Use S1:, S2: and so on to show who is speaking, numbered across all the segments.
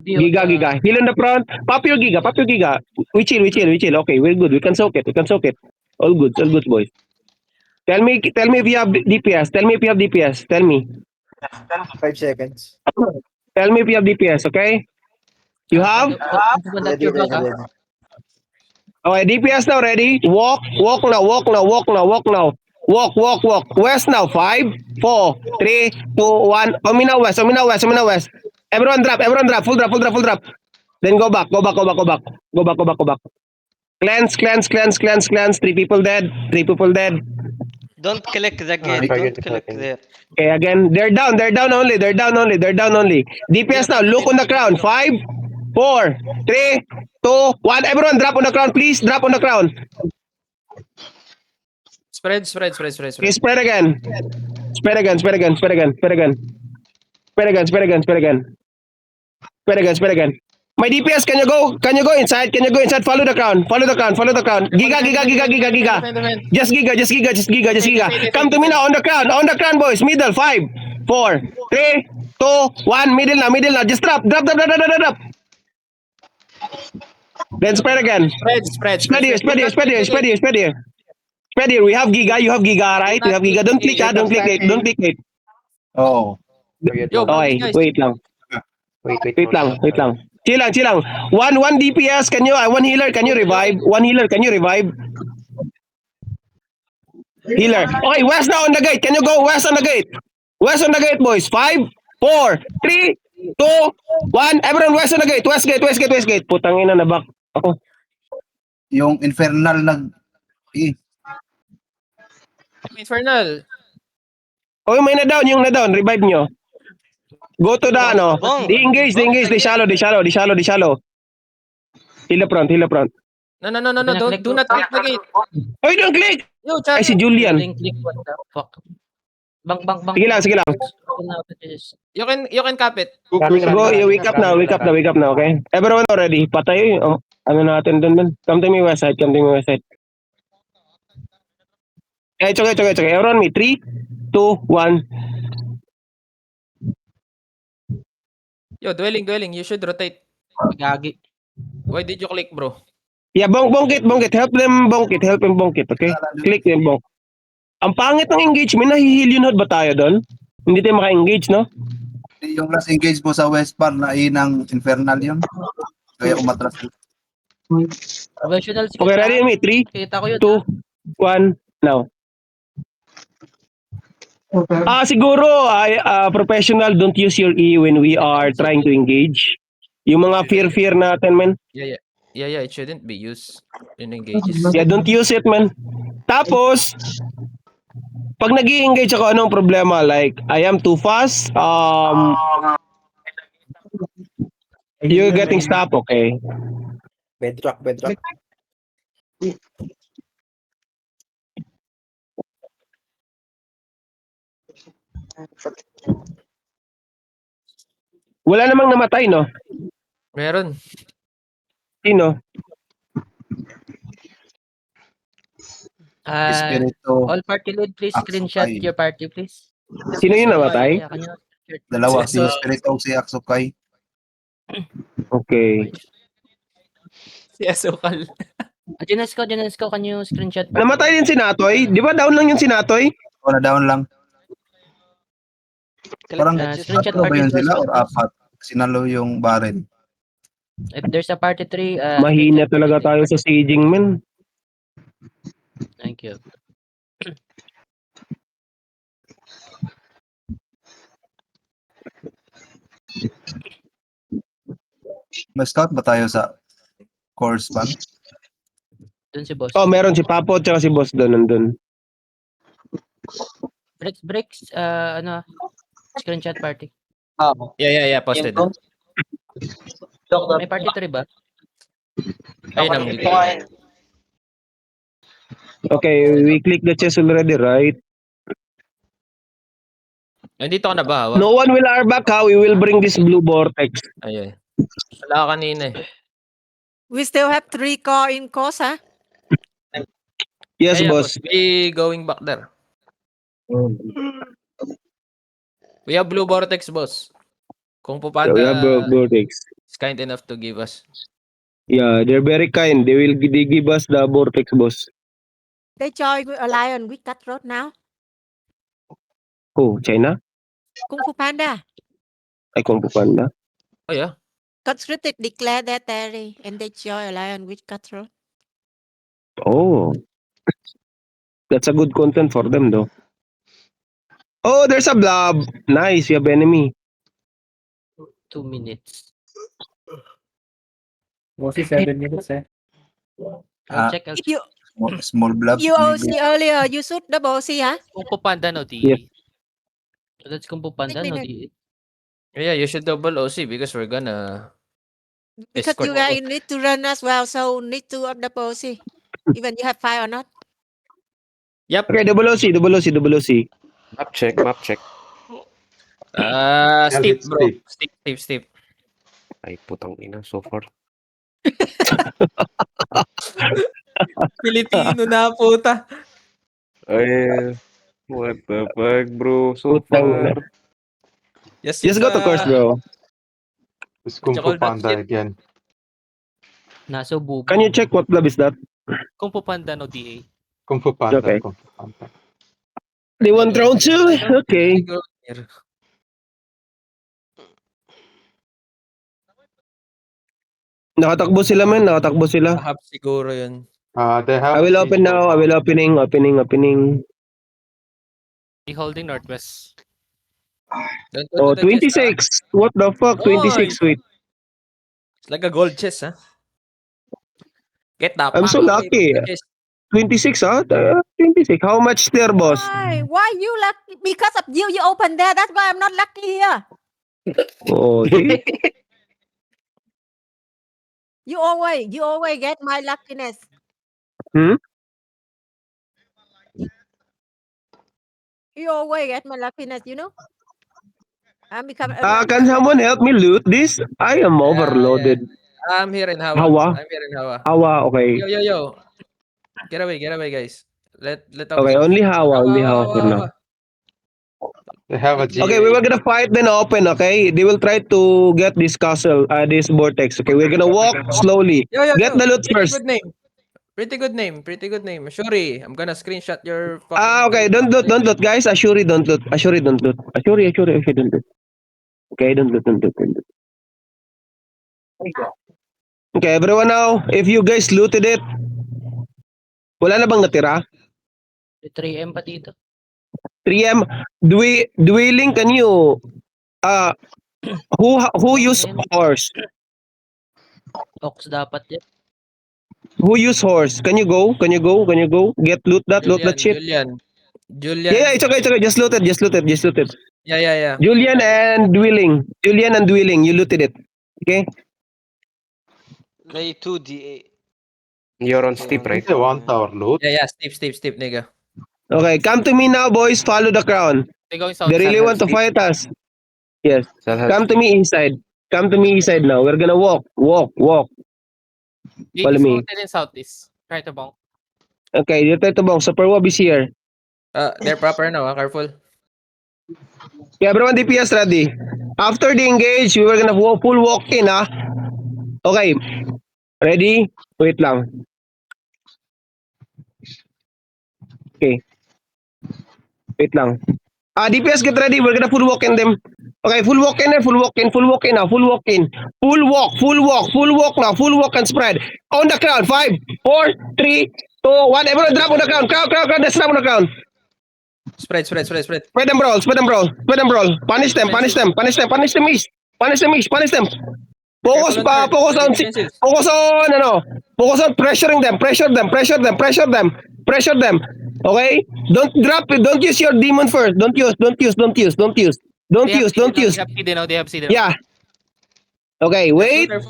S1: Giga, Giga. Heal in the front. Pop your Giga, pop your Giga. We chill. Okay, we're good. We can soak it. All good, boys. Tell me if you have DPS. Tell me. Tell me.
S2: 5 seconds.
S1: Tell me if you have DPS, okay? You have?
S2: Ready, ready, ready.
S1: Okay, DPS now, ready? Walk now. Walk. West now. 5, 4, 3, 2, 1. Omina West. Everyone drop. Full drop. Then go back. Cleanse. 3 people dead.
S3: Don't click the gate. Don't click there.
S1: Okay, again. They're down only. DPS now. Look on the ground. 5, 4, 3, 2, 1. Everyone drop on the ground. Please drop on the ground.
S4: Spread.
S1: Okay, spread again. Spread again. My DPS, can you go inside? Follow the crown. Giga. Just Giga. Come to me now on the crown, boys. Middle. 5, 4, 3, 2, 1. Middle now. Just drop. Then spread again.
S4: Spread.
S1: Spread here. We have Giga. You have Giga, right? We have Giga. Don't click it.
S2: Oh.
S4: Yo,
S1: Okay,
S4: guys.
S1: wait lang. Chill lang. One DPS, one healer, can you revive? Healer. Okay, west now on the gate. Can you go west on the gate? West on the gate, boys. 5, 4, 3, 2, 1. Everyone west on the gate. West gate. Putang ina na back ako.
S2: Yung infernal
S4: Infernal.
S1: Oh, may yung na down. Revive nyo. Go to the engage. They shallow. Heal the front.
S4: No. Do not click the gate.
S1: Oh, don't click!
S4: Yo,
S1: Ay, si Julian.
S5: What the fuck? Bang.
S1: Sige lang.
S4: You can cap it.
S1: Go, you wake up now, okay? Everyone already. Patay. Ano natin dun. Come to me west side. It's okay. Everyone me. 3, 2, 1.
S4: Yo, dwelling. You should rotate.
S5: Gagi.
S4: Why did you click, bro?
S1: Yeah, bongkit. Help them bongkit, okay? Click them bonk. Ang pangit ng engagement, nahihil yun ba tayo doon? Hindi tayo maka-engage, no?
S2: Yung last engage mo sa West Bar na inang infernal yun. Kaya umatras.
S5: Professional skill.
S1: Okay, ready me? 3,
S5: Kita ko yun.
S1: 2, 1, now. Siguro, professional, don't use your E when we are trying to engage. Yung mga fear natin, man.
S4: Yeah, it shouldn't be used in engages.
S1: Yeah, don't use it, man. Tapos, pag nag-i-engage ako, anong problema? Like, I am too fast. You're getting stopped, okay?
S2: Bedrock.
S1: Wala namang namatay, no?
S4: Meron.
S1: Sino?
S2: Espiritu.
S5: All party lead, please screenshot your party, please.
S1: Sino yung namatay?
S2: Dalawa,
S4: Si
S2: si Espiritu si Aksukay.
S1: Okay.
S4: Si Asukal.
S5: Janesco, can you screenshot party?
S1: Namatay din si Natoy? Di ba down lang yung si Natoy?
S2: O na down lang. Parang
S5: screenshot
S2: tatlo ba
S5: party
S2: yun sila
S5: first,
S2: or apat? Sinalo yung barrel.
S5: If there's a party 3,
S1: Mahina
S5: screenshot
S1: talaga
S5: party
S1: tayo sa sieging, men.
S5: Thank you.
S2: May scout ba tayo sa course ba?
S5: Dun si boss.
S1: Oh, meron si Papo at si boss doon, nandun.
S5: Breaks, screenshot party.
S4: Yeah, posted.
S5: May party 3 ba?
S4: Ayun ang dito.
S1: Okay, we click the chest already, right?
S4: Nandito ka na ba, Hawa?
S1: No one will back, ha? We will bring this blue vortex.
S4: Ayun. Wala ka kanina eh.
S6: We still have 3 in course, ha?
S1: Yes,
S4: Yeah,
S1: boss.
S4: We going back there. We have blue vortex, boss. Kung Fu
S1: So we
S4: Panda
S1: have vortex.
S4: is kind enough to give us.
S1: Yeah, they're very kind. They give us the vortex, boss.
S6: They join with Alliance with Cutthroat now.
S1: Oh, China?
S6: Kung Fu Panda.
S1: Ay, Kung Fu Panda.
S4: Oh yeah.
S6: Conscripted declare their territory and they join Alliance with Cutthroat.
S1: Oh. That's a good content for them, though. Oh, there's a blob. Nice, you have enemy.
S5: 2 minutes.
S7: Mostly 7 minutes eh.
S5: I'll
S2: Ah.
S5: check.
S6: If you
S2: Small blob.
S6: you see earlier, you shoot the bossy, huh?
S5: Kung Fu Panda, no DA.
S1: Yes.
S5: So that's Kung Fu Panda, no DA.
S4: Yeah, you should double OC because we're gonna
S6: Because
S4: escort
S6: you guys need to run as well, so need to up the bossy. Even you have 5 or not.
S4: Yep.
S1: Okay, double OC, double OC, double OC.
S8: Map check, map check.
S4: Steep,
S7: it's
S4: bro.
S7: steep.
S4: Steep.
S8: Ay, putang ina, so far.
S4: Filipino na puta.
S8: Ay, what the fuck, bro? So
S1: Putang
S8: far.
S1: ina.
S4: Just
S1: Just go to course, bro.
S7: It's Kung
S4: Tsaka
S7: Fu Panda
S4: shit.
S7: again.
S5: Nasa bubo.
S1: Can you check what blob is that?
S5: Kung Fu Panda, no DA.
S7: Kung Fu Panda.
S1: Okay.
S7: Kung Fu Panda.
S1: They want round 2? Okay. Nakatakbo sila, man. Nakatakbo sila.
S4: Perhaps siguro yun.
S7: They have
S1: I will open now. I will opening.
S5: Be holding Northwest.
S4: Don't go
S1: Oh,
S4: to the chest,
S1: 26. What the fuck? 26, wait.
S4: It's like a gold chest, huh? Get the
S1: I'm
S4: fuck
S1: so
S4: away
S1: lucky.
S4: from the chest.
S1: 26, huh? 26. How much there, boss?
S6: Why you lucky? Because of you open there. That's why I'm not lucky here.
S1: Oh, see?
S6: You always get my luckiness.
S1: Hmm?
S6: You always get my luckiness, you know? I'm become.
S1: Can someone help me loot this? I am overloaded.
S4: I'm here in Hawa.
S1: Hawa?
S4: I'm here in Hawa.
S1: Hawa, okay.
S4: Yo. Get away, guys. Let
S1: Okay, only Hawa for now.
S7: They have a
S1: Okay, we were gonna fight then open, okay? They will try to get this castle, this vortex. Okay, we're gonna walk slowly. Get the loot first.
S4: Pretty good name. Shuri, I'm gonna screenshot your fucking
S1: Okay, don't loot, guys. Ashuri, don't loot. Ashuri, don't loot. Ashuri, don't loot. Okay, don't loot. Okay, everyone now, if you guys looted it, wala na bang natira?
S5: 3M pa dito.
S1: 3M, Dwelling, can you, who use horse?
S5: Ox dapat yan.
S1: Who use horse? Can you go? Get loot that shit.
S4: Julian.
S1: Yeah, it's okay. Just loot it.
S4: Yeah.
S1: Julian and Dwelling, you looted it. Okay?
S3: Ray 2 DA.
S8: You're on steep, right?
S7: It's a 1 tower loot.
S4: Yeah, steep, nigga.
S1: Okay, come to me now, boys. Follow the crown.
S5: They're going south.
S1: They really want to fight us. Yes. Come to me inside. Now. We're gonna walk. Follow me.
S5: in southeast. Try to bong.
S1: Okay, dito ito bong. Super Wob is here.
S4: They're proper now, careful.
S1: Yeah, everyone DPS ready. After the engage, we were gonna full walk in, ah. Okay. Ready? Wait lang. Okay. Wait lang. DPS get ready. We're gonna full walk in them. Okay, full walk in now. Full walk in. Full walk and spread. On the ground. 5, 4, 3, 2, 1. Everyone drop on the ground. Crowd. Let's drop on the ground.
S4: Spread.
S1: Spread them brawl. Punish them east. Punish them. Focus on pressuring them. Pressure them. Okay? Don't drop it. Don't use your demon first. Don't use.
S5: They have CD.
S1: Yeah. Okay, wait.
S4: On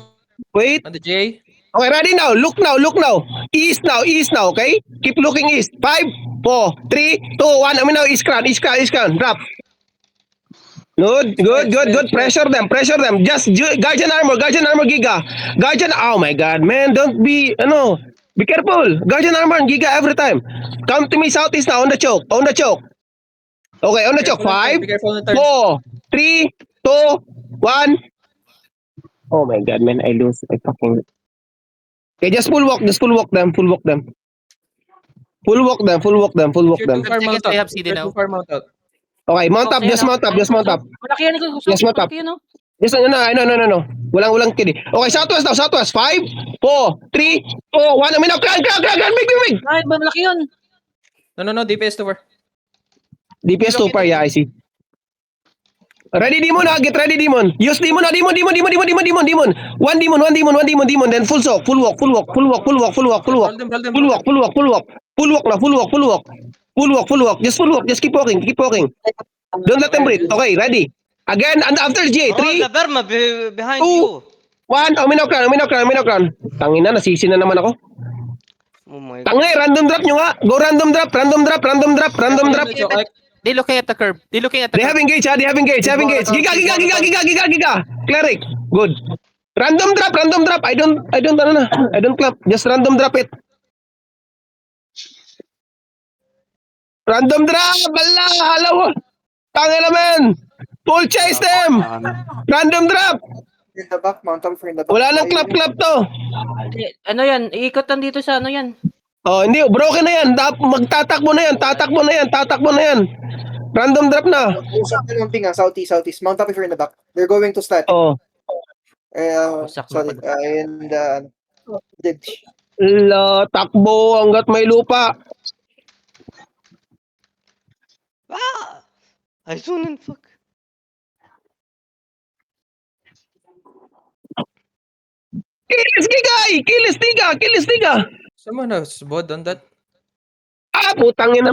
S4: the J.
S1: Okay, ready now. Look now. East now. Okay? Keep looking east. 5, 4, 3, 2, 1. I mean now, east crown. Drop. Good. Pressure them. Just Guardian armor, Giga. Oh my god, man. Don't be, be careful. Guardian armor and Giga every time. Come to me southeast now, on the choke. Okay, on the choke. 5, 4, 3, 2, 1. Oh my god, man, I lose. I fucking. Okay, just full walk them. Full walk them.
S4: If you're too far,
S5: Seconds,
S4: mount up.
S5: they have CD
S4: If you're
S5: now.
S4: too far, mount out.
S1: Okay, mount up,
S5: Ayan,
S1: just mount up.
S5: Malaki yan,
S1: Yes, mount up. Yes, no. Walang kid. Okay, southwest now, southwest. 5, 4, 3, 2, 1. Amin now, cran, mig.
S5: Ay, malaki yun.
S4: No, DPS to war.
S1: DPS 2 par, yeah, I see. Ready, demon, get ready, demon. Use demon, demon. 1 demon, then full soak, full walk.
S4: Roll them.
S1: Full walk. Just full walk. Just keep walking. Don't let them breathe. Okay, ready. Again, and after G,
S3: Oh,
S1: 3,
S3: the Burma behind
S1: 2.
S3: you.
S1: 1. Uminaw crown. Tangina, nasisi na naman ako.
S3: Oh my god.
S1: Tangina, random drop nyo nga. Go random drop.
S5: They looking at the curb.
S1: They have engage. Giga. Cleric. Good. Random drop. I don't clap. Just random drop it. Random drop. Hello. Tangina, man. Full chase them. Random drop.
S9: In the back, mount up for in the back.
S1: Wala nang clap to.
S5: Ano yan? Iikot lang dito sa ano yan.
S1: Oh, hindi. Broken na yan. Magtatakbo na yan. Random drop na.
S9: Usap na lang tinga, southeast. Mount up if you're in the back. They're going to static.
S1: Oh.
S5: Usak na
S9: Sorry. And ditch.
S1: Takbo hanggat may lupa.
S3: Ah! I soon and fuck.
S1: Kilis tiga.
S4: Someone has bod on that.
S1: Putang ina.